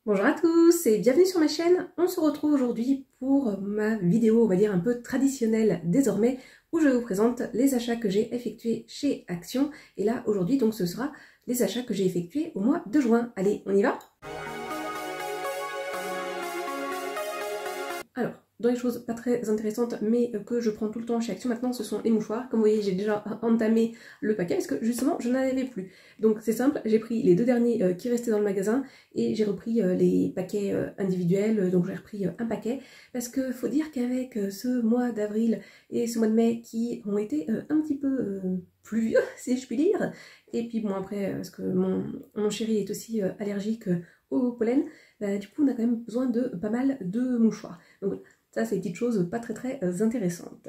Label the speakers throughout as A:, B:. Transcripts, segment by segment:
A: Bonjour à tous et bienvenue sur ma chaîne. On se retrouve aujourd'hui pour ma vidéo, on va dire un peu traditionnelle désormais, où je vous présente les achats que j'ai effectués chez Action. Et là, aujourd'hui, donc ce sera les achats que j'ai effectués au mois de juin. Allez, on y va? Alors, dans les choses pas très intéressantes, mais que je prends tout le temps chez Action maintenant, ce sont les mouchoirs. Comme vous voyez, j'ai déjà entamé le paquet parce que justement, je n'en avais plus. Donc c'est simple, j'ai pris les deux derniers qui restaient dans le magasin et j'ai repris les paquets individuels. Donc j'ai repris un paquet parce que faut dire qu'avec ce mois d'avril et ce mois de mai qui ont été un petit peu pluvieux, si je puis dire, et puis bon après, parce que mon chéri est aussi allergique au pollen, bah, du coup on a quand même besoin de pas mal de mouchoirs. Donc ça c'est des petites choses pas très intéressantes.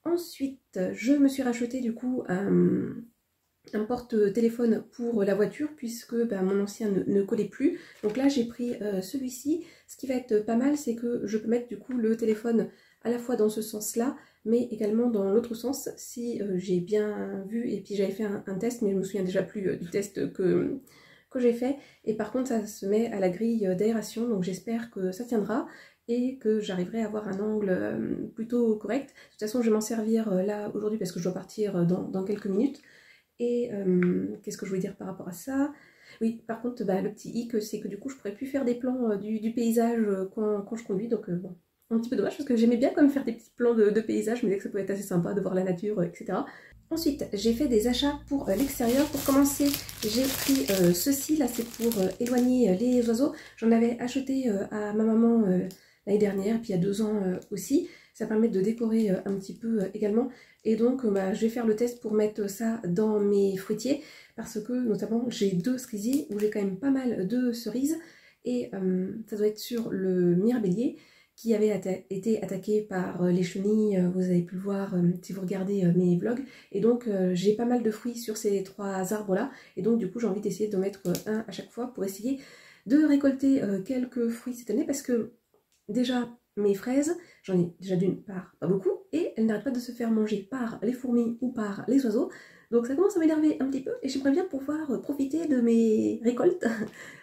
A: Ensuite, je me suis racheté du coup un porte-téléphone pour la voiture puisque bah, mon ancien ne collait plus. Donc là j'ai pris celui-ci. Ce qui va être pas mal, c'est que je peux mettre du coup le téléphone à la fois dans ce sens-là, mais également dans l'autre sens si j'ai bien vu. Et puis j'avais fait un test, mais je me souviens déjà plus du test que j'ai fait. Et par contre ça se met à la grille d'aération, donc j'espère que ça tiendra et que j'arriverai à avoir un angle plutôt correct. De toute façon je vais m'en servir là aujourd'hui parce que je dois partir dans quelques minutes. Et qu'est-ce que je voulais dire par rapport à ça? Oui, par contre, bah, le petit hic, c'est que du coup, je pourrais plus faire des plans du paysage quand je conduis. Donc, bon, un petit peu dommage parce que j'aimais bien quand même faire des petits plans de paysage. Je me disais que ça pouvait être assez sympa de voir la nature, etc. Ensuite, j'ai fait des achats pour l'extérieur. Pour commencer, j'ai pris ceci. Là, c'est pour éloigner les oiseaux. J'en avais acheté à ma maman l'année dernière, puis il y a 2 ans aussi. Ça permet de décorer un petit peu également. Et donc, bah, je vais faire le test pour mettre ça dans mes fruitiers. Parce que, notamment, j'ai 2 cerisiers où j'ai quand même pas mal de cerises. Et ça doit être sur le mirabellier qui avait été attaqué par les chenilles. Vous avez pu le voir si vous regardez mes vlogs. Et donc, j'ai pas mal de fruits sur ces 3 arbres-là. Et donc, du coup, j'ai envie d'essayer d'en mettre un à chaque fois pour essayer de récolter quelques fruits cette année. Parce que, déjà, mes fraises, j'en ai déjà d'une part pas beaucoup, et elles n'arrêtent pas de se faire manger par les fourmis ou par les oiseaux. Donc ça commence à m'énerver un petit peu, et j'aimerais bien pouvoir profiter de mes récoltes.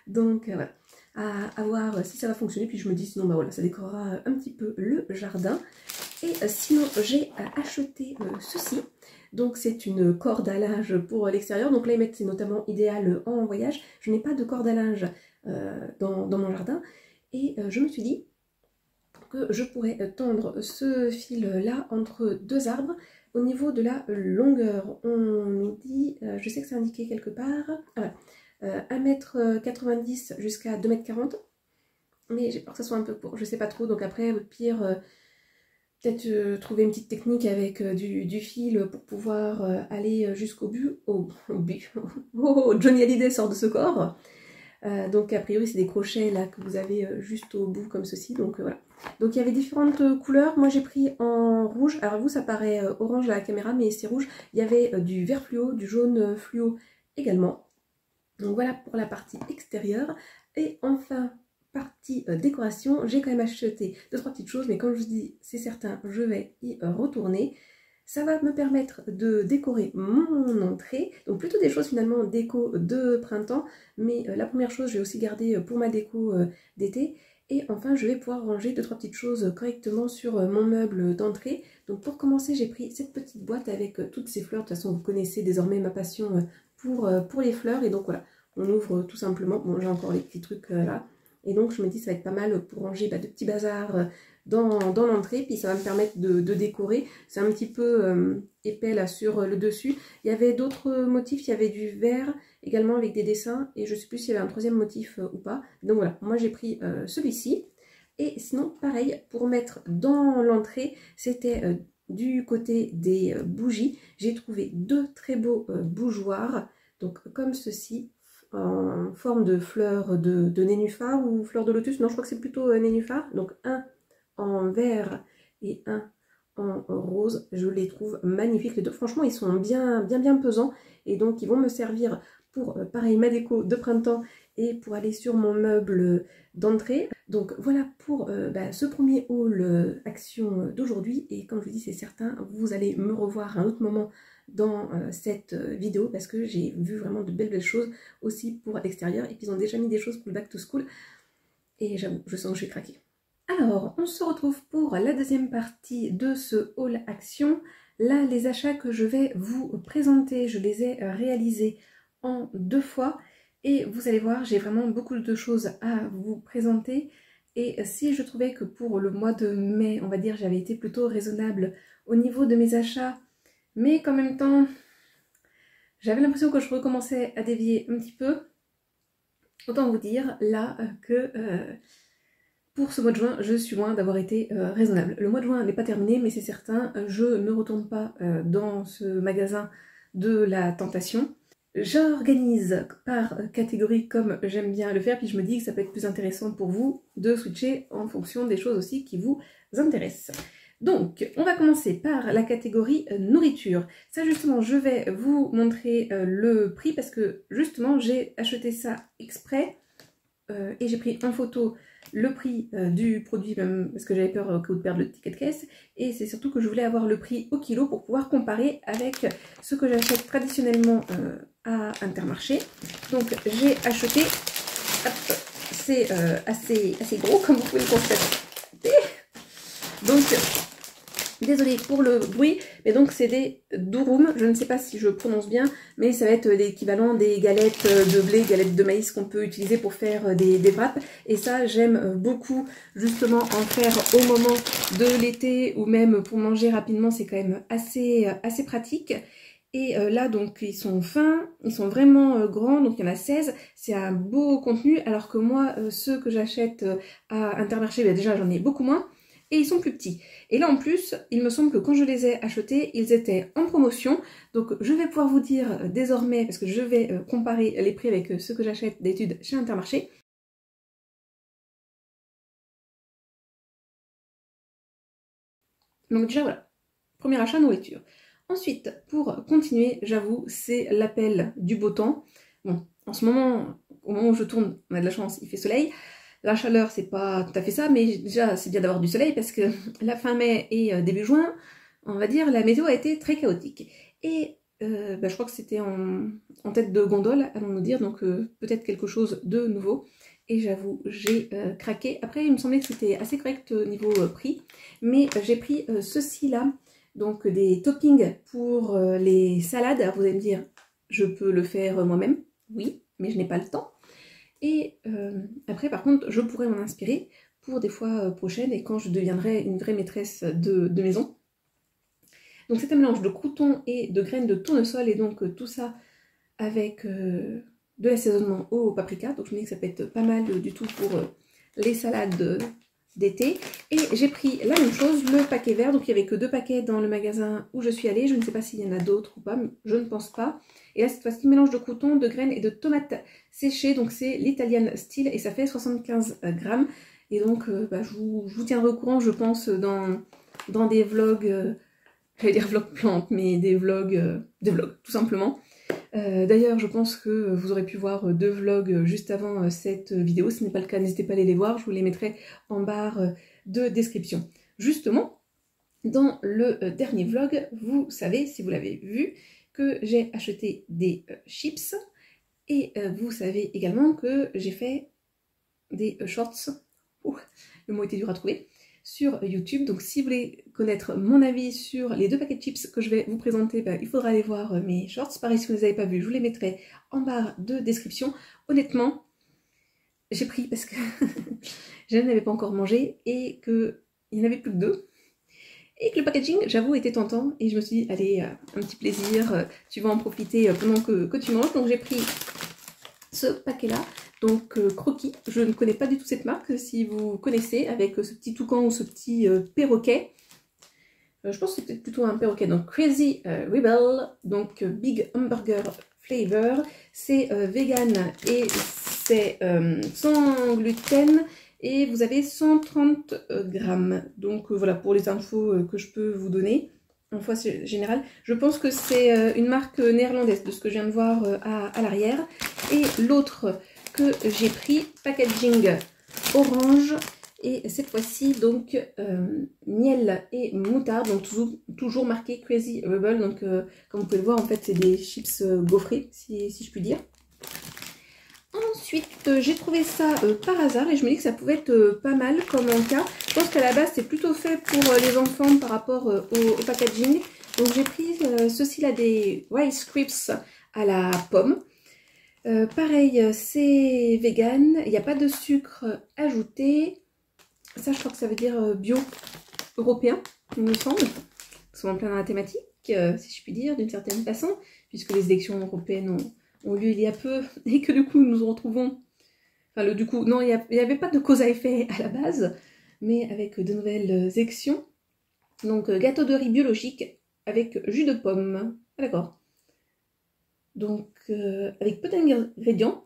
A: Donc voilà, à voir si ça va fonctionner, puis je me dis sinon bah voilà, ça décorera un petit peu le jardin. Et sinon j'ai acheté ceci. Donc c'est une corde à linge pour l'extérieur, donc là c'est notamment idéal en voyage. Je n'ai pas de corde à linge dans mon jardin, et je me suis dit que je pourrais tendre ce fil-là entre 2 arbres. Au niveau de la longueur, on nous dit, je sais que c'est indiqué quelque part, 1,90 m jusqu'à 2,40 m, mais j'ai peur que ça soit un peu court, je sais pas trop, donc après, au pire, peut-être trouver une petite technique avec du fil pour pouvoir aller jusqu'au but. Oh, Johnny Hallyday sort de ce corps. Donc a priori c'est des crochets là que vous avez juste au bout comme ceci, donc voilà. Donc il y avait différentes couleurs, moi j'ai pris en rouge, alors vous ça paraît orange à la caméra mais c'est rouge. Il y avait du vert fluo, du jaune fluo également. Donc voilà pour la partie extérieure. Et enfin, partie décoration, j'ai quand même acheté 2-3 petites choses, mais comme je vous dis, c'est certain, je vais y retourner. Ça va me permettre de décorer mon entrée, donc plutôt des choses finalement déco de printemps, mais la première chose je vais aussi garder pour ma déco d'été. Et enfin je vais pouvoir ranger 2-3 petites choses correctement sur mon meuble d'entrée. Donc pour commencer j'ai pris cette petite boîte avec toutes ces fleurs. De toute façon vous connaissez désormais ma passion pour les fleurs, et donc voilà, on ouvre tout simplement. Bon, j'ai encore les petits trucs là, et donc je me dis ça va être pas mal pour ranger de petits bazars dans l'entrée, puis ça va me permettre de décorer. C'est un petit peu épais là sur le dessus. Il y avait d'autres motifs, il y avait du vert également avec des dessins, et je sais plus s'il y avait un troisième motif ou pas. Donc voilà, moi j'ai pris celui-ci. Et sinon pareil, pour mettre dans l'entrée, c'était du côté des bougies. J'ai trouvé 2 très beaux bougeoirs, donc comme ceci, en forme de fleurs de nénuphar ou fleurs de lotus. Non, je crois que c'est plutôt nénuphar. Donc un en vert et un en rose. Je les trouve magnifiques les deux. Franchement, ils sont bien pesants, et donc ils vont me servir pour, pareil, ma déco de printemps et pour aller sur mon meuble d'entrée. Donc voilà pour ce premier haul action d'aujourd'hui, et comme je vous dis, c'est certain, vous allez me revoir à un autre moment dans cette vidéo parce que j'ai vu vraiment de belles choses aussi pour l'extérieur, et puis ils ont déjà mis des choses pour le back to school. et j'avoue, je sens que je vais craquer. Alors, on se retrouve pour la deuxième partie de ce haul action. Là, les achats que je vais vous présenter, je les ai réalisés en 2 fois. Et vous allez voir, j'ai vraiment beaucoup de choses à vous présenter. Et si je trouvais que pour le mois de mai, on va dire, j'avais été plutôt raisonnable au niveau de mes achats, mais qu'en même temps, j'avais l'impression que je recommençais à dévier un petit peu, autant vous dire là que pour ce mois de juin, je suis loin d'avoir été raisonnable. Le mois de juin n'est pas terminé, mais c'est certain, je ne retourne pas dans ce magasin de la tentation. J'organise par catégorie comme j'aime bien le faire, puis je me dis que ça peut être plus intéressant pour vous de switcher en fonction des choses aussi qui vous intéressent. Donc, on va commencer par la catégorie nourriture. Ça, justement, je vais vous montrer le prix parce que, justement, j'ai acheté ça exprès et j'ai pris en photo le prix du produit, même parce que j'avais peur que vous perdre le ticket de caisse. Et c'est surtout que je voulais avoir le prix au kilo pour pouvoir comparer avec ce que j'achète traditionnellement à Intermarché. Donc, j'ai acheté, c'est assez gros comme vous pouvez le constater. Donc, désolée pour le bruit, mais donc c'est des durum, je ne sais pas si je prononce bien, mais ça va être l'équivalent des galettes de blé, galettes de maïs qu'on peut utiliser pour faire des wraps. Et ça, j'aime beaucoup justement en faire au moment de l'été ou même pour manger rapidement, c'est quand même assez pratique. Et là, donc, ils sont fins, ils sont vraiment grands, donc il y en a 16. C'est un beau contenu, alors que moi, ceux que j'achète à Intermarché, ben déjà, j'en ai beaucoup moins. Et ils sont plus petits. Et là en plus, il me semble que quand je les ai achetés, ils étaient en promotion. Donc je vais pouvoir vous dire désormais, parce que je vais comparer les prix avec ceux que j'achète d'études chez Intermarché. Donc déjà voilà, premier achat nourriture. Ensuite, pour continuer, j'avoue, c'est l'appel du beau temps. Bon, en ce moment, au moment où je tourne, on a de la chance, il fait soleil. La chaleur, c'est pas tout à fait ça, mais déjà, c'est bien d'avoir du soleil parce que la fin mai et début juin, on va dire, la météo a été très chaotique. Et je crois que c'était en tête de gondole, allons-nous dire, donc peut-être quelque chose de nouveau. Et j'avoue, j'ai craqué. Après, il me semblait que c'était assez correct niveau prix, mais j'ai pris ceci là, donc des toppings pour les salades. Alors vous allez me dire, je peux le faire moi-même, oui, mais je n'ai pas le temps. Et après, par contre, je pourrais m'en inspirer pour des fois prochaines et quand je deviendrai une vraie maîtresse de maison. Donc c'est un mélange de croûtons et de graines de tournesol et donc tout ça avec de l'assaisonnement au paprika. Donc je me dis que ça peut être pas mal du tout pour les salades d'été. Et j'ai pris la même chose, le paquet vert. Donc il n'y avait que 2 paquets dans le magasin où je suis allée. Je ne sais pas s'il y en a d'autres ou pas, mais je ne pense pas. Et là, cette fois-ci, mélange de croûtons, de graines et de tomates séchées. Donc, c'est l'Italian Style et ça fait 75 grammes. Et donc, je vous tiendrai au courant, je pense, dans des vlogs, j'allais dire vlogs plantes, mais des vlogs, tout simplement. D'ailleurs, je pense que vous aurez pu voir 2 vlogs juste avant cette vidéo. Si ce n'est pas le cas, n'hésitez pas à aller les voir. Je vous les mettrai en barre de description. Justement, dans le dernier vlog, vous savez, si vous l'avez vu, que j'ai acheté des chips et vous savez également que j'ai fait des shorts, le mot était dur à trouver, sur YouTube. Donc si vous voulez connaître mon avis sur les 2 paquets de chips que je vais vous présenter, il faudra aller voir mes shorts. Pareil, si vous ne les avez pas vus, je vous les mettrai en barre de description. Honnêtement, j'ai pris parce que je n'avais pas encore mangé et qu'il n'y en avait plus que 2. Et que le packaging, j'avoue, était tentant. Et je me suis dit, allez, un petit plaisir, tu vas en profiter pendant que tu manges. Donc j'ai pris ce paquet-là, donc Croquis. Je ne connais pas du tout cette marque, si vous connaissez, avec ce petit toucan ou ce petit perroquet. Je pense que c'est peut-être plutôt un perroquet. Donc Crazy Rebel, donc Big Hamburger Flavor. C'est vegan et c'est sans gluten. Et vous avez 130 grammes. Donc voilà pour les infos que je peux vous donner. En fois générale. Je pense que c'est une marque néerlandaise de ce que je viens de voir à l'arrière. Et l'autre que j'ai pris, packaging orange. Et cette fois-ci, donc, miel et moutarde. Donc toujours marqué Crazy Rebel. Donc comme vous pouvez le voir, en fait, c'est des chips gaufrés, si je puis dire. Ensuite, j'ai trouvé ça par hasard et je me dis que ça pouvait être pas mal comme encas. Je pense qu'à la base, c'est plutôt fait pour les enfants par rapport au packaging. Donc j'ai pris ceci là, des Rice Crisps à la pomme. Pareil, c'est vegan, il n'y a pas de sucre ajouté. Ça, je crois que ça veut dire bio européen, il me semble. Ils sont en plein dans la thématique, si je puis dire, d'une certaine façon, puisque les élections européennes ont lieu il y a peu, et que du coup, nous nous retrouvons... Enfin, du coup, non, il n'y avait pas de cause à effet à la base, mais avec de nouvelles élections. Donc, gâteau de riz biologique avec jus de pomme. Ah, d'accord. Donc, avec peu d'ingrédients.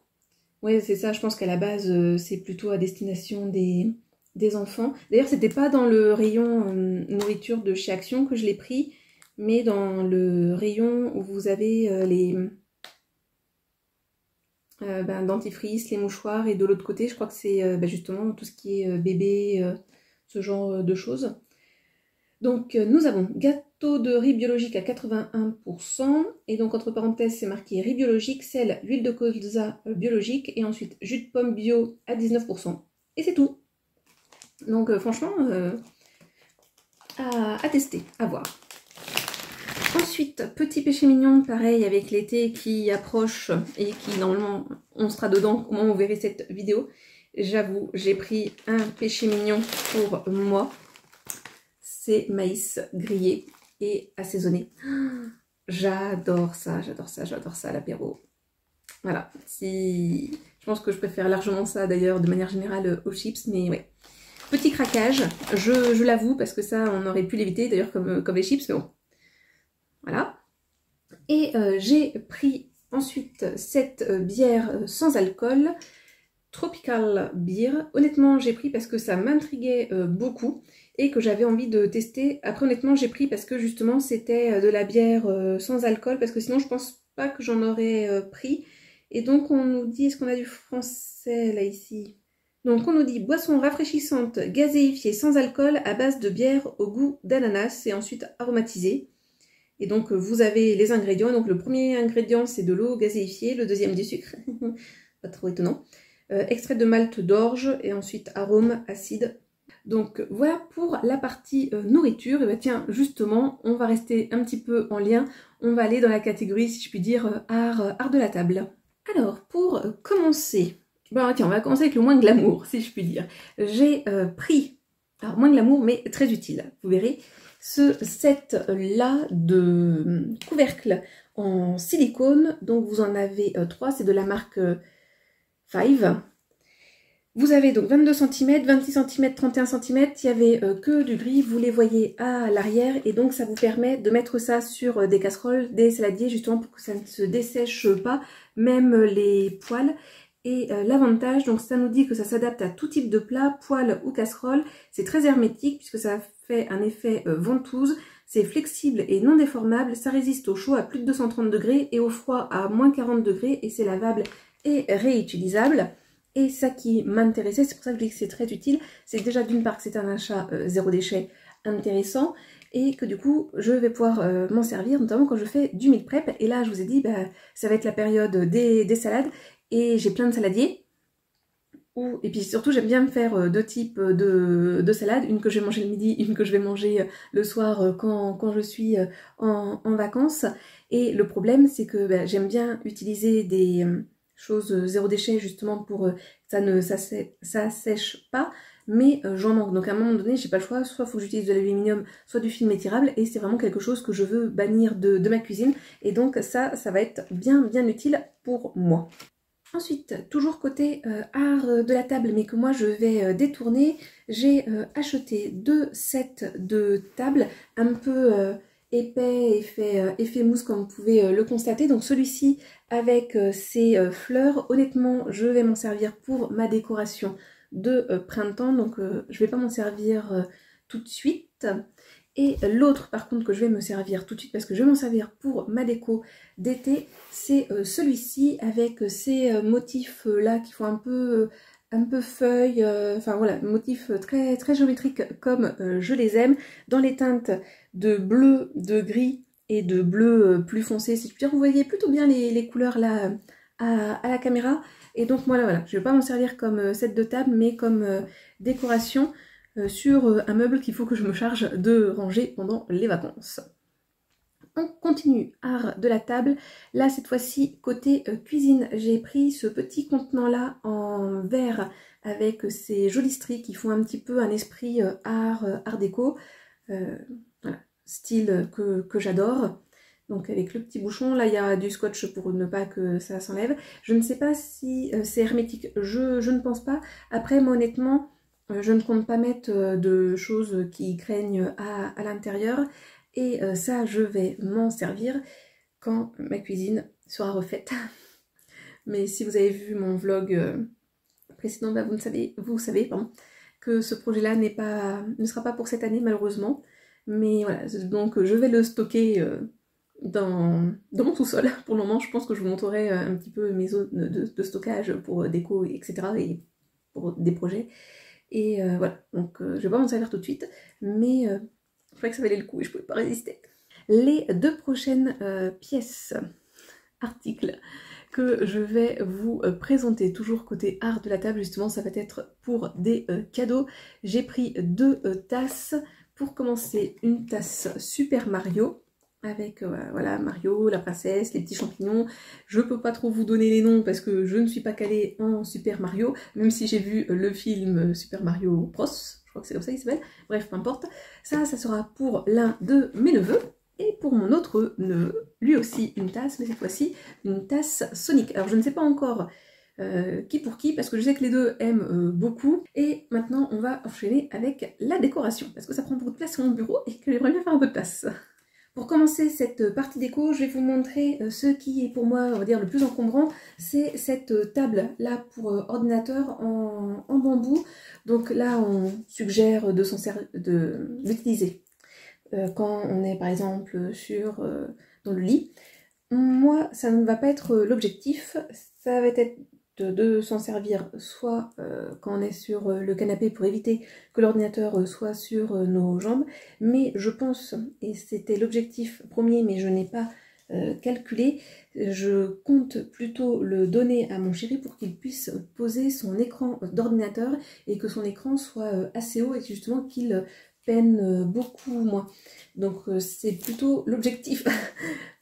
A: Ouais, c'est ça, je pense qu'à la base, c'est plutôt à destination des enfants. D'ailleurs, c'était pas dans le rayon nourriture de chez Action que je l'ai pris, mais dans le rayon où vous avez les dentifrice, les mouchoirs, et de l'autre côté, je crois que c'est justement tout ce qui est bébé, ce genre de choses. Donc, nous avons gâteau de riz biologique à 81%, et donc entre parenthèses, c'est marqué riz biologique, sel, huile de colza biologique, et ensuite jus de pomme bio à 19%. Et c'est tout. Donc, franchement, à tester, à voir. Ensuite, petit péché mignon, pareil, avec l'été qui approche et qui, normalement, on sera dedans au moment où vous verrez cette vidéo. J'avoue, j'ai pris un péché mignon pour moi. C'est maïs grillé et assaisonné. J'adore ça, j'adore ça, j'adore ça, l'apéro. Voilà, je pense que je préfère largement ça d'ailleurs de manière générale aux chips, mais ouais. Petit craquage, je l'avoue, parce que ça on aurait pu l'éviter d'ailleurs comme les chips, mais bon. Voilà. Et j'ai pris ensuite cette bière sans alcool, Tropical Beer. Honnêtement, j'ai pris parce que ça m'intriguait beaucoup et que j'avais envie de tester. Après, honnêtement, j'ai pris parce que justement, c'était de la bière sans alcool, parce que sinon, je pense pas que j'en aurais pris. Et donc, on nous dit, est-ce qu'on a du français là, ici? Donc, on nous dit boisson rafraîchissante, gazéifiée, sans alcool, à base de bière au goût d'ananas et ensuite aromatisée. Et donc, vous avez les ingrédients. Donc, le premier ingrédient, c'est de l'eau gazéifiée, le deuxième, du sucre. Pas trop étonnant. Extrait de malt d'orge et ensuite arôme acide. Donc voilà pour la partie nourriture. Et bien tiens, justement, on va rester un petit peu en lien. On va aller dans la catégorie, si je puis dire, art de la table. Alors, pour commencer, bon, tiens, on va commencer avec le moins glamour, si je puis dire. J'ai pris, alors moins glamour, mais très utile, vous verrez, ce set-là de couvercles en silicone. Donc vous en avez 3, c'est de la marque... 5. Vous avez donc 22 cm, 26 cm, 31 cm, il n'y avait que du gris, vous les voyez à l'arrière et donc ça vous permet de mettre ça sur des casseroles, des saladiers justement pour que ça ne se dessèche pas, même les poêles. Et l'avantage, donc ça nous dit que ça s'adapte à tout type de plat, poêle ou casserole, c'est très hermétique puisque ça fait un effet ventouse, c'est flexible et non déformable, ça résiste au chaud à plus de 230 degrés et au froid à moins 40 degrés et c'est lavable et réutilisable. Et ça qui m'intéressait, c'est pour ça que je dis que c'est très utile, c'est déjà d'une part que c'est un achat zéro déchet intéressant et que du coup je vais pouvoir m'en servir notamment quand je fais du meal prep. Et là je vous ai dit ça va être la période des salades et j'ai plein de saladiers. Et puis surtout j'aime bien faire deux types de salades, une que je vais manger le midi, une que je vais manger le soir quand je suis en vacances. Et le problème c'est que j'aime bien utiliser des choses zéro déchet justement pour ça sèche pas, mais j'en manque. Donc à un moment donné j'ai pas le choix, soit il faut que j'utilise de l'aluminium, soit du film étirable, et c'est vraiment quelque chose que je veux bannir de ma cuisine. Et donc ça va être bien utile pour moi. Ensuite, toujours côté art de la table, mais que moi je vais détourner, j'ai acheté 2 sets de tables un peu épais, effet mousse comme vous pouvez le constater. Donc celui-ci avec ces fleurs, honnêtement je vais m'en servir pour ma décoration de printemps, donc je vais pas m'en servir tout de suite. Et l'autre par contre que je vais me servir tout de suite parce que je vais m'en servir pour ma déco d'été, c'est celui-ci avec ces motifs là qui font un peu feuille, enfin voilà, motifs très géométriques comme je les aime, dans les teintes de bleu, de gris et de bleu plus foncé, si je puis dire. Vous voyez plutôt bien les couleurs là à la caméra. Et donc voilà, je ne vais pas m'en servir comme set de table, mais comme décoration sur un meuble qu'il faut que je me charge de ranger pendant les vacances. On continue, art de la table. Là, cette fois-ci, côté cuisine, j'ai pris ce petit contenant-là en verre avec ces jolis stries qui font un petit peu un esprit art déco. Voilà, style que j'adore. Donc avec le petit bouchon, là il y a du scotch pour ne pas que ça s'enlève. Je ne sais pas si c'est hermétique, je ne pense pas. Après, moi honnêtement, je ne compte pas mettre de choses qui craignent à l'intérieur. Et ça, je vais m'en servir quand ma cuisine sera refaite. Mais si vous avez vu mon vlog précédent, bah vous savez pardon, que ce projet-là ne sera pas pour cette année malheureusement. Mais voilà, donc je vais le stocker dans mon sous-sol. Pour le moment, je pense que je vous montrerai un petit peu mes zones de stockage pour déco, etc. et pour des projets. Et voilà, donc je vais pas m'en servir tout de suite, mais je croyais que ça valait le coup et je pouvais pas résister. Les deux prochaines pièces, articles que je vais vous présenter, toujours côté art de la table, justement, ça va être pour des cadeaux. J'ai pris deux tasses. Pour commencer, une tasse Super Mario, avec voilà, Mario, la princesse, les petits champignons. Je peux pas trop vous donner les noms parce que je ne suis pas calée en Super Mario, même si j'ai vu le film Super Mario Bros. Je crois que c'est comme ça qu'il s'appelle. Bref, peu importe. Ça sera pour l'un de mes neveux. Et pour mon autre neveu, lui aussi une tasse, mais cette fois-ci une tasse Sonic. Alors je ne sais pas encore qui pour qui, parce que je sais que les deux aiment beaucoup. Et maintenant on va enchaîner avec la décoration, parce que ça prend beaucoup de place sur mon bureau et que j'aimerais bien faire un peu de place. Pour commencer cette partie déco, je vais vous montrer ce qui est pour moi, on va dire, le plus encombrant. C'est cette table là pour ordinateur en bambou. Donc là on suggère de l'utiliser quand on est par exemple dans le lit. Moi, ça ne va pas être l'objectif, ça va être de s'en servir soit quand on est sur le canapé pour éviter que l'ordinateur soit sur nos jambes, mais je pense, et c'était l'objectif premier mais je n'ai pas calculé, je compte plutôt le donner à mon chéri pour qu'il puisse poser son écran d'ordinateur et que son écran soit assez haut et justement qu'il peine beaucoup moins. Donc c'est plutôt l'objectif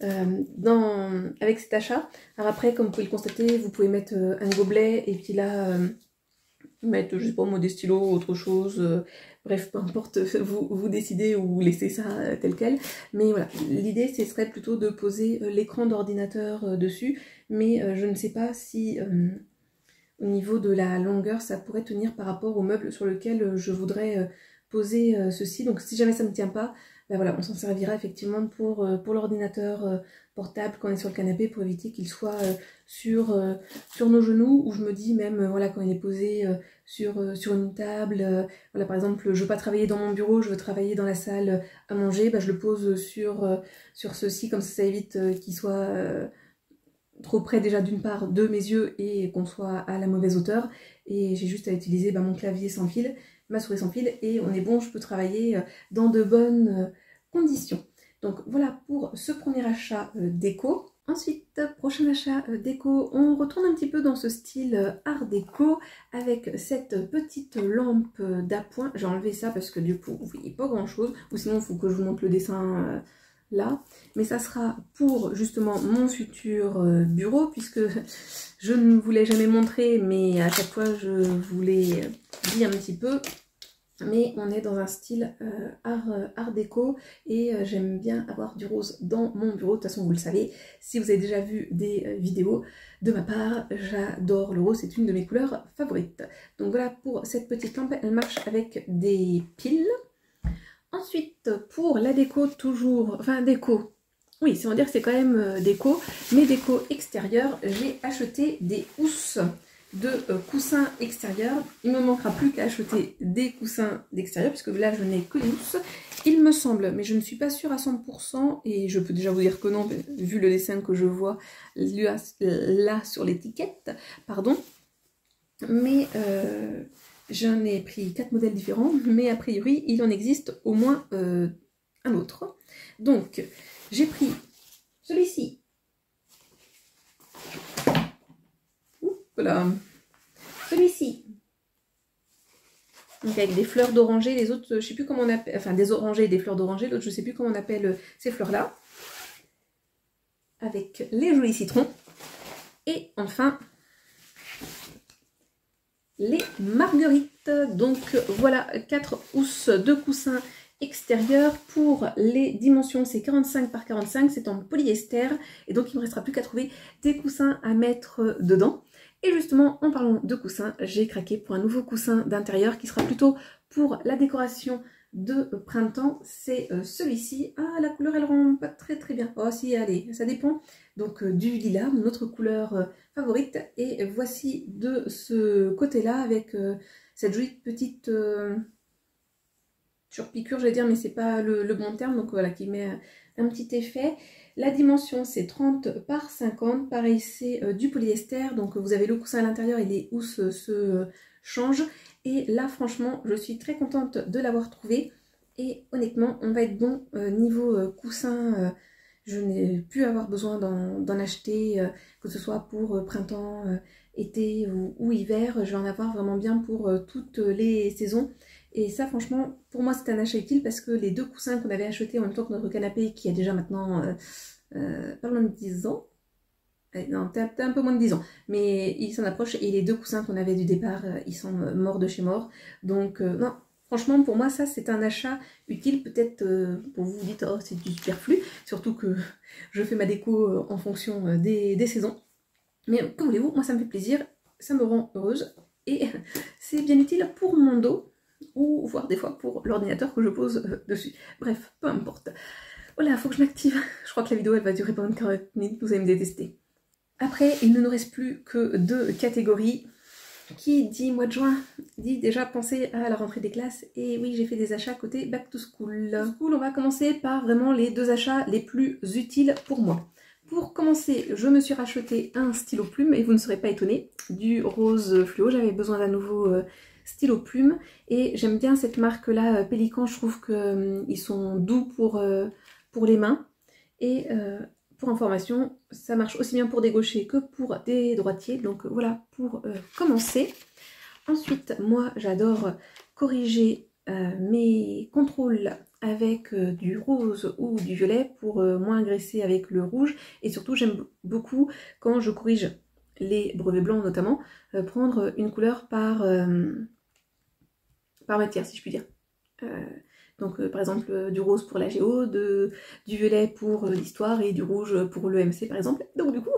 A: avec cet achat. Alors après, comme vous pouvez le constater, vous pouvez mettre un gobelet et puis là mettre, je sais pas moi, des stylos ou autre chose. Bref, peu importe, vous décidez ou vous laissez ça tel quel. Mais voilà, l'idée ce serait plutôt de poser l'écran d'ordinateur dessus. Mais je ne sais pas si au niveau de la longueur ça pourrait tenir par rapport au meuble sur lequel je voudrais poser ceci. Donc si jamais ça ne tient pas, ben voilà, on s'en servira effectivement pour l'ordinateur portable quand on est sur le canapé pour éviter qu'il soit sur nos genoux, ou je me dis même voilà, quand il est posé sur une table, voilà, par exemple je veux pas travailler dans mon bureau, je veux travailler dans la salle à manger, ben je le pose sur ceci, comme ça évite qu'il soit trop près déjà d'une part de mes yeux et qu'on soit à la mauvaise hauteur, et j'ai juste à utiliser mon clavier sans fil, ma souris sans fil, et on est bon, je peux travailler dans de bonnes conditions. Donc voilà pour ce premier achat déco. Ensuite, prochain achat déco, on retourne un petit peu dans ce style art déco avec cette petite lampe d'appoint. J'ai enlevé ça parce que du coup vous voyez pas grand chose, ou sinon il faut que je vous montre le dessin là, mais ça sera pour justement mon futur bureau, puisque je ne vous l'ai jamais montré, mais à chaque fois je vous l'ai dit un petit peu. Mais on est dans un style art déco et j'aime bien avoir du rose dans mon bureau. De toute façon, vous le savez, si vous avez déjà vu des vidéos de ma part, j'adore le rose, c'est une de mes couleurs favorites. Donc voilà pour cette petite lampe, elle marche avec des piles. Ensuite, pour la déco, toujours, enfin déco, oui, si on va dire que c'est quand même déco, mais déco extérieure, j'ai acheté des housses de coussins extérieurs. Il ne me manquera plus qu'à acheter des coussins d'extérieur, puisque là je n'ai que des housses, il me semble, mais je ne suis pas sûre à 100%, et je peux déjà vous dire que non, vu le dessin que je vois là sur l'étiquette, pardon, mais j'en ai pris 4 modèles différents, mais a priori il en existe au moins un autre. Donc j'ai pris celui-ci. Voilà. Celui-ci. Donc avec des fleurs d'oranger, les autres, je sais plus comment on appelle, enfin des orangers et des fleurs d'oranger, l'autre je sais plus comment on appelle ces fleurs-là. Avec les jolis citrons. Et enfin, les marguerites. Donc voilà, 4 housses de coussins extérieurs. Pour les dimensions, c'est 45 par 45, c'est en polyester. Et donc il ne me restera plus qu'à trouver des coussins à mettre dedans. Et justement, en parlant de coussins, j'ai craqué pour un nouveau coussin d'intérieur qui sera plutôt pour la décoration de printemps. C'est celui-ci. Ah, la couleur, elle rend pas très très bien. Oh si, allez, ça dépend. Donc du lilas, notre couleur favorite. Et voici de ce côté-là avec cette jolie petite surpiqûre, j'allais dire, mais c'est pas le bon terme. Donc voilà, qui met un petit effet. La dimension, c'est 30 par 50. Pareil, c'est du polyester. Donc vous avez le coussin à l'intérieur et les housses se changent. Et là, franchement, je suis très contente de l'avoir trouvé. Et honnêtement, on va être bon niveau coussin. Je n'ai plus avoir besoin d'en acheter, que ce soit pour printemps, été ou hiver. Je vais en avoir vraiment bien pour toutes les saisons. Et ça, franchement, pour moi, c'est un achat utile parce que les 2 coussins qu'on avait achetés en même temps que notre canapé, qui a déjà maintenant pas loin de 10 ans, non, peut-être un peu moins de 10 ans, mais il s'en approche, et les 2 coussins qu'on avait du départ, ils sont morts de chez mort. Donc, non, franchement, pour moi, ça, c'est un achat utile. Peut-être pour vous, vous dites, oh, c'est du superflu, surtout que je fais ma déco en fonction des saisons. Mais que voulez-vous, moi, ça me fait plaisir, ça me rend heureuse, et c'est bien utile pour mon dos, ou voire des fois pour l'ordinateur que je pose dessus. Bref, peu importe. Voilà, faut que je m'active. Je crois que la vidéo elle va durer pendant 40 minutes, vous allez me détester. Après, il ne nous reste plus que 2 catégories. Qui dit mois de juin dit déjà penser à la rentrée des classes. Et oui, j'ai fait des achats côté Back to School. On va commencer par vraiment les 2 achats les plus utiles pour moi. Pour commencer, je me suis racheté un stylo plume, et vous ne serez pas étonnés, du rose fluo. J'avais besoin d'un nouveau stylo plume, et j'aime bien cette marque là, Pélican. Je trouve qu'ils sont doux pour les mains, et pour information, ça marche aussi bien pour des gauchers que pour des droitiers. Donc voilà pour commencer. Ensuite, moi j'adore corriger mes contrôles avec du rose ou du violet pour moins agresser avec le rouge. Et surtout, j'aime beaucoup quand je corrige les brevets blancs notamment, prendre une couleur par matière, si je puis dire. Donc par exemple du rose pour la géo, du violet pour l'histoire et du rouge pour l'EMC par exemple. Donc du coup,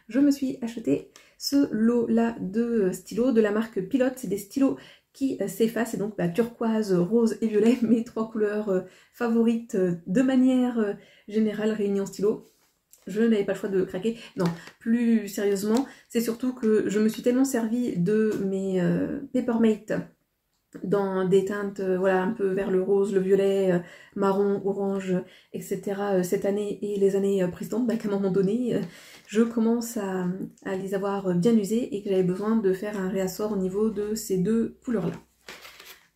A: je me suis acheté ce lot là de stylos de la marque Pilote. C'est des stylos qui s'effacent, et donc turquoise, rose et violet, mes 3 couleurs favorites de manière générale réunies en stylo. Je n'avais pas le choix de craquer. Non, plus sérieusement, c'est surtout que je me suis tellement servi de mes Papermate dans des teintes voilà, un peu vers le rose, le violet, marron, orange, etc. Cette année et les années précédentes, qu'à un moment donné, je commence à les avoir bien usées, et que j'avais besoin de faire un réassort au niveau de ces 2 couleurs-là.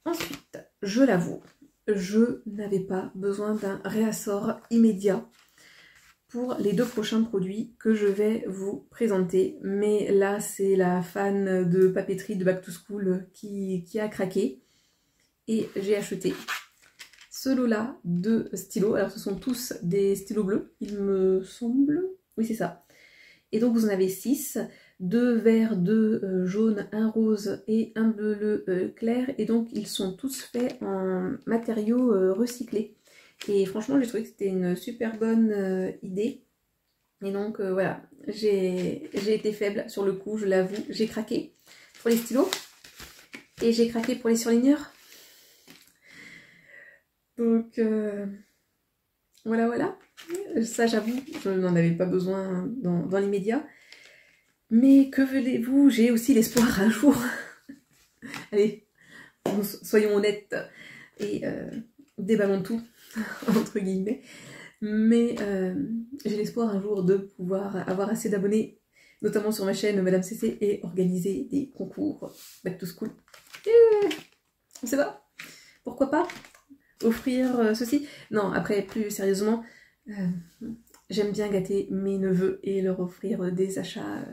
A: Ensuite, je l'avoue, je n'avais pas besoin d'un réassort immédiat pour les 2 prochains produits que je vais vous présenter. Mais là, c'est la fan de papeterie de Back to School qui a craqué. Et j'ai acheté ce lot-là de stylos. Alors, ce sont tous des stylos bleus, il me semble. Oui, c'est ça. Et donc, vous en avez 6. 2 verts, 2 jaunes, 1 rose et 1 bleu clair. Et donc, ils sont tous faits en matériaux recyclés. Et franchement, j'ai trouvé que c'était une super bonne idée. Et donc voilà, j'ai été faible sur le coup, je l'avoue. J'ai craqué pour les stylos et j'ai craqué pour les surligneurs. Donc voilà. Ça, j'avoue, je n'en avais pas besoin dans l'immédiat. Mais que voulez-vous, j'ai aussi l'espoir un jour. Allez, soyons honnêtes et déballons tout. Entre guillemets, mais j'ai l'espoir un jour de pouvoir avoir assez d'abonnés, notamment sur ma chaîne Madame CC, et organiser des concours Back to School. On sait pas, pourquoi pas offrir ceci. Non, après, plus sérieusement, j'aime bien gâter mes neveux et leur offrir des achats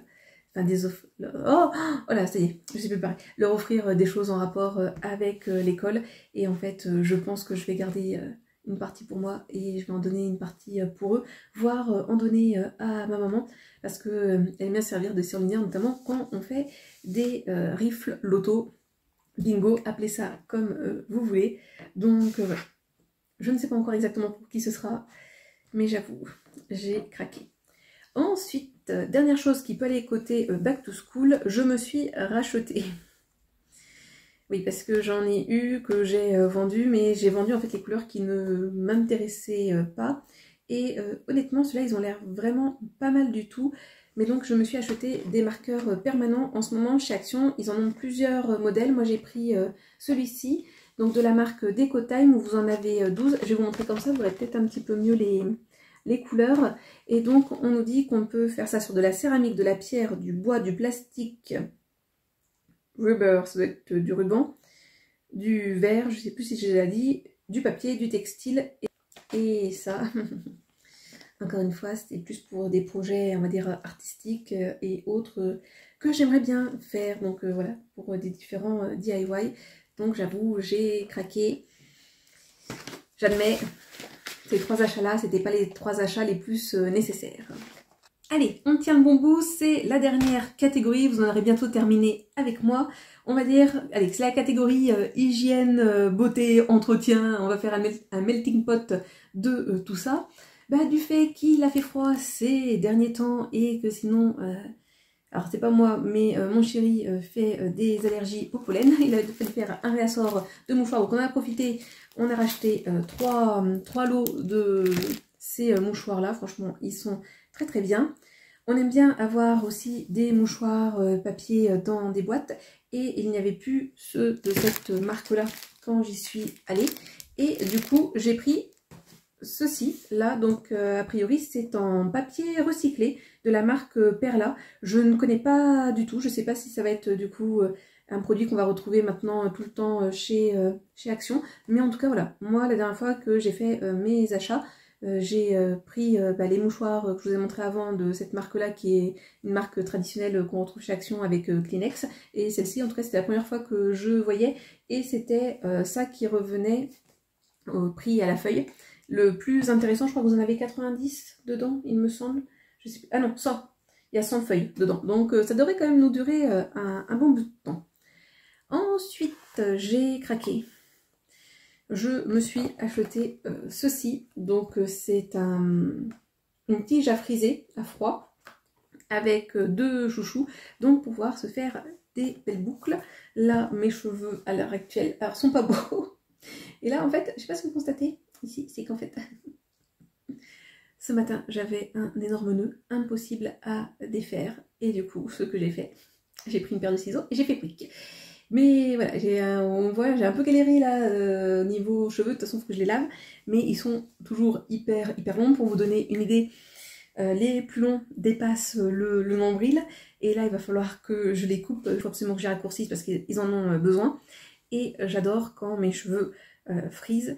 A: enfin des offres, oh voilà, ça y est, je sais plus parler, leur offrir des choses en rapport avec l'école. Et en fait, je pense que je vais garder une partie pour moi et je vais en donner une partie pour eux, voire en donner à ma maman, parce que elle aime bien servir de surligneur, notamment quand on fait des rifles loto, bingo, appelez ça comme vous voulez. Donc voilà, je ne sais pas encore exactement pour qui ce sera, mais j'avoue, j'ai craqué. Ensuite, dernière chose qui peut aller côté back to school, je me suis rachetée. Oui, parce que j'en ai eu, que j'ai vendu, mais j'ai vendu en fait les couleurs qui ne m'intéressaient pas. Et honnêtement, ceux-là, ils ont l'air vraiment pas mal du tout. Mais donc, je me suis acheté des marqueurs permanents. En ce moment, chez Action, ils en ont plusieurs modèles. Moi, j'ai pris celui-ci, donc de la marque DecoTime, où vous en avez 12. Je vais vous montrer comme ça, vous verrez peut-être un petit peu mieux les couleurs. Et donc, on nous dit qu'on peut faire ça sur de la céramique, de la pierre, du bois, du plastique, rubber, ça doit être du ruban, du verre, je sais plus si j'ai déjà dit, du papier, du textile. Et ça, encore une fois, c'était plus pour des projets, on va dire, artistiques et autres que j'aimerais bien faire. Donc voilà, pour des différents DIY. Donc j'avoue, j'ai craqué. J'admets, ces 3 achats-là, c'était pas les 3 achats les plus nécessaires. Allez, on tient le bon bout, c'est la dernière catégorie, vous en aurez bientôt terminé avec moi. On va dire, allez, c'est la catégorie hygiène, beauté, entretien, on va faire un melting pot de tout ça. Bah, du fait qu'il a fait froid ces derniers temps et que sinon, alors c'est pas moi, mais mon chéri fait des allergies au pollen. Il a fait faire un réassort de mouchoirs, donc on a profité, on a racheté 3 lots de ces mouchoirs-là, franchement, ils sont très très bien. On aime bien avoir aussi des mouchoirs papier dans des boîtes et il n'y avait plus ceux de cette marque-là quand j'y suis allée. Et du coup, j'ai pris ceci là, donc a priori c'est en papier recyclé de la marque Perla. Je ne connais pas du tout, je ne sais pas si ça va être du coup un produit qu'on va retrouver maintenant tout le temps chez Action. Mais en tout cas voilà, moi la dernière fois que j'ai fait mes achats, j'ai pris les mouchoirs que je vous ai montré avant de cette marque-là, qui est une marque traditionnelle qu'on retrouve chez Action avec Kleenex. Et celle-ci, en tout cas, c'était la première fois que je voyais. Et c'était ça qui revenait au prix à la feuille. Le plus intéressant, je crois que vous en avez 90 dedans, il me semble. Je sais plus. Ah non, 100. Il y a 100 feuilles dedans. Donc ça devrait quand même nous durer un bon bout de temps. Ensuite, j'ai craqué. Je me suis acheté ceci, donc c'est une tige à friser à froid avec 2 chouchous, donc pour pouvoir se faire des belles boucles. Là, mes cheveux à l'heure actuelle, alors sont pas beaux. Et là, en fait, je sais pas si vous constatez ici, c'est qu'en fait, ce matin, j'avais un énorme nœud impossible à défaire. Et du coup, ce que j'ai fait, j'ai pris une paire de ciseaux et j'ai fait quick. Mais voilà, on voit, j'ai un peu galéré là niveau cheveux, de toute façon il faut que je les lave, mais ils sont toujours hyper longs. Pour vous donner une idée, les plus longs dépassent le nombril, et là il va falloir que je les coupe, il faut absolument que je les raccourcisse parce qu'ils en ont besoin. Et j'adore quand mes cheveux frisent,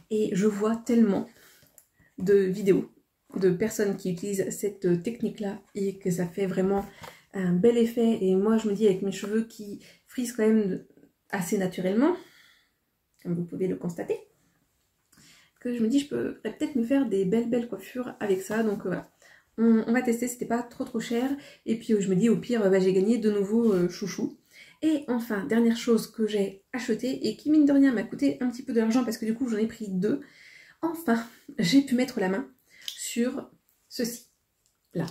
A: et je vois tellement de vidéos de personnes qui utilisent cette technique là et que ça fait vraiment un bel effet. Et moi je me dis, avec mes cheveux qui frisent quand même assez naturellement, comme vous pouvez le constater, que je me dis je peux peut-être me faire des belles coiffures avec ça. Donc voilà, on va tester, c'était pas trop cher, et puis je me dis au pire j'ai gagné de nouveaux chouchous. Et enfin, dernière chose que j'ai acheté et qui mine de rien m'a coûté un petit peu d'argent parce que du coup j'en ai pris 2. Enfin, j'ai pu mettre la main sur ceci là,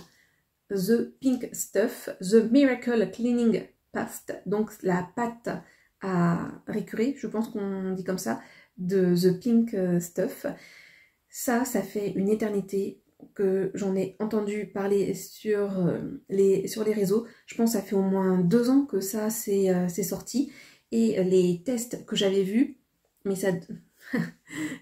A: The Pink Stuff, The Miracle Cleaning Paste, donc la pâte à récurer, je pense qu'on dit comme ça, de The Pink Stuff. Ça fait une éternité que j'en ai entendu parler sur les réseaux. Je pense que ça fait au moins 2 ans que ça c'est sorti. Et les tests que j'avais vus, mais ça...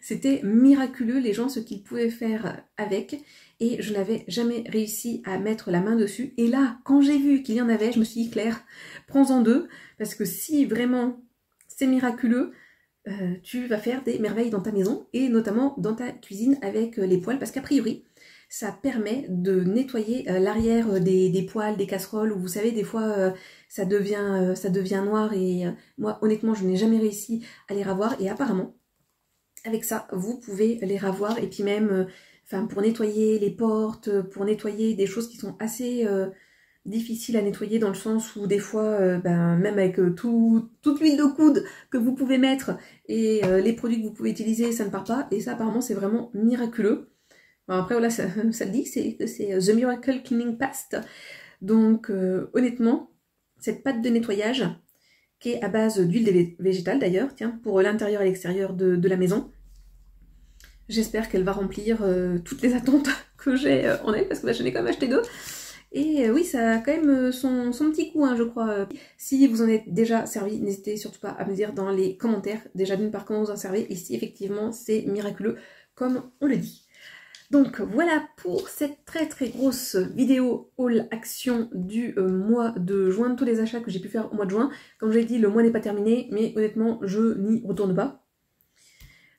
A: c'était miraculeux les gens ce qu'ils pouvaient faire avec, et je n'avais jamais réussi à mettre la main dessus. Et là, quand j'ai vu qu'il y en avait, je me suis dit Claire, prends-en 2, parce que si vraiment c'est miraculeux, tu vas faire des merveilles dans ta maison et notamment dans ta cuisine avec les poêles, parce qu'a priori ça permet de nettoyer l'arrière des poêles, des casseroles, où vous savez des fois ça devient noir et moi honnêtement je n'ai jamais réussi à les ravoir et apparemment avec ça vous pouvez les ravoir et puis même enfin pour nettoyer les portes, pour nettoyer des choses qui sont assez difficiles à nettoyer dans le sens où des fois ben, même avec toute l'huile de coude que vous pouvez mettre et les produits que vous pouvez utiliser ça ne part pas et ça apparemment c'est vraiment miraculeux. Bon, après voilà ça le dit que c'est The Miracle Cleaning Paste donc honnêtement cette pâte de nettoyage qui est à base d'huile végétale d'ailleurs, tiens, pour l'intérieur et l'extérieur de la maison. J'espère qu'elle va remplir toutes les attentes que j'ai en elle, parce que bah, j'en ai quand même acheté 2. Et oui, ça a quand même son petit coup, hein, je crois. Si vous en êtes déjà servi, n'hésitez surtout pas à me dire dans les commentaires, déjà d'une part comment vous en servez, et si effectivement c'est miraculeux, comme on le dit. Donc voilà pour cette très grosse vidéo haul action du mois de juin, tous les achats que j'ai pu faire au mois de juin. Comme je l'ai dit, le mois n'est pas terminé, mais honnêtement, je n'y retourne pas.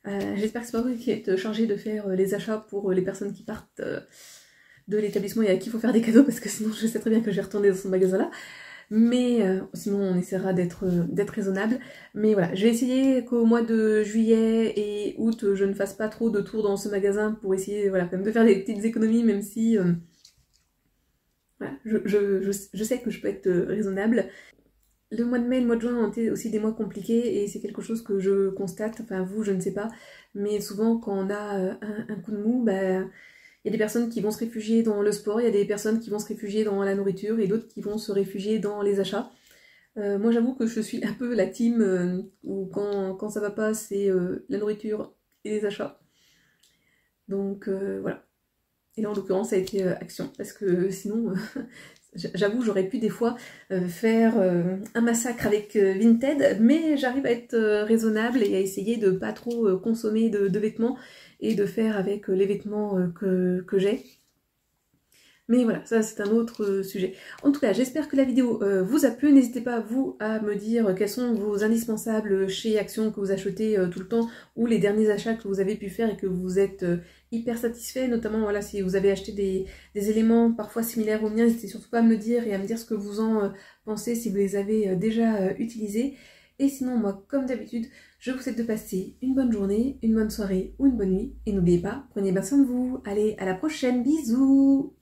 A: J'espère que c'est pas vous qui êtes chargé de faire les achats pour les personnes qui partent de l'établissement et à qui il faut faire des cadeaux, parce que sinon je sais très bien que je vais retourner dans ce magasin-là. Mais sinon on essaiera d'être raisonnable. Mais voilà, je vais essayer qu'au mois de juillet et août, je ne fasse pas trop de tours dans ce magasin pour essayer voilà, quand même de faire des petites économies, même si voilà, je sais que je peux être raisonnable. Le mois de mai et le mois de juin ont été aussi des mois compliqués et c'est quelque chose que je constate, enfin vous je ne sais pas, mais souvent quand on a un coup de mou, bah, il y a des personnes qui vont se réfugier dans le sport, il y a des personnes qui vont se réfugier dans la nourriture et d'autres qui vont se réfugier dans les achats. Moi j'avoue que je suis un peu la team où quand ça va pas c'est la nourriture et les achats. Donc voilà. Et là en l'occurrence ça a été action parce que sinon j'avoue j'aurais pu des fois faire un massacre avec Vinted, mais j'arrive à être raisonnable et à essayer de pas trop consommer de vêtements et de faire avec les vêtements que j'ai. Mais voilà, ça c'est un autre sujet. En tout cas, j'espère que la vidéo vous a plu. N'hésitez pas, vous, à me dire quels sont vos indispensables chez Action que vous achetez tout le temps, ou les derniers achats que vous avez pu faire et que vous êtes hyper satisfait. Notamment, voilà, si vous avez acheté des éléments parfois similaires aux miens, n'hésitez surtout pas à me le dire et à me dire ce que vous en pensez, si vous les avez déjà utilisés. Et sinon, moi, comme d'habitude, je vous souhaite de passer une bonne journée, une bonne soirée ou une bonne nuit. Et n'oubliez pas, prenez bien soin de vous. Allez, à la prochaine, bisous!